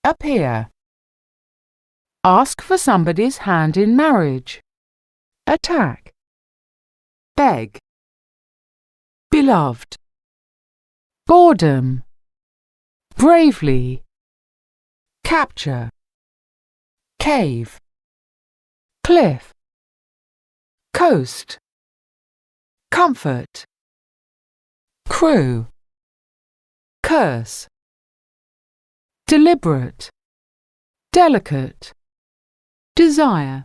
appear. Ask for somebody's hand in marriage. Attack. Beg. Beloved. Boredom. Bravely. Capture. Cave. Cliff. Coast. Comfort. Crew. Curse. Deliberate. Delicate. Desire.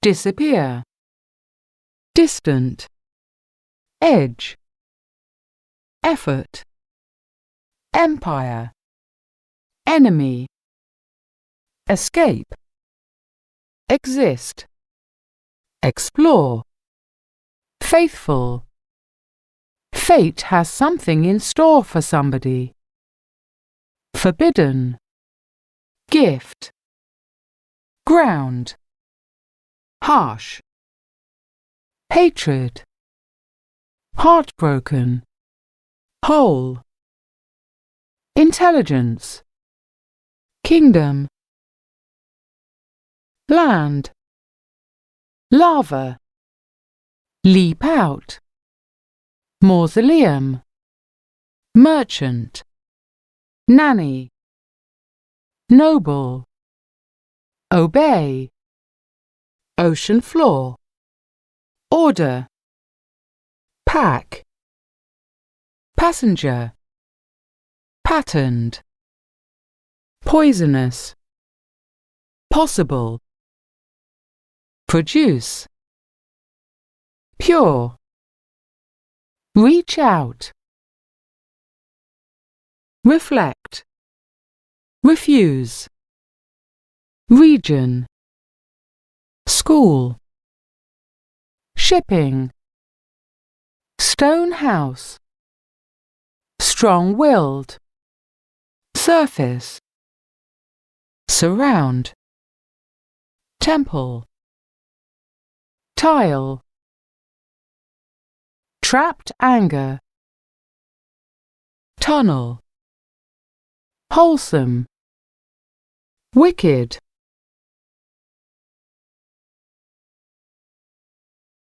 Disappear. Distant. Edge. Effort. Empire. Enemy. Escape. Exist. Explore. Faithful. Fate has something in store for somebody. Forbidden. Gift. Ground. Harsh. Hatred. Heartbroken. Whole. Intelligence. Kingdom. Land. Lava. Leap out. Mausoleum. Merchant. Nanny. Noble. Obey. Ocean floor. Order. Pack. Passenger. Patterned. Poisonous. Possible. Produce. Pure. Reach out. Reflect. Refuse. Region. School. Shipping. Stone house. Strong-willed. Surface. Surround. Temple. Tile. Trapped anger. Tunnel. Wholesome. Wicked.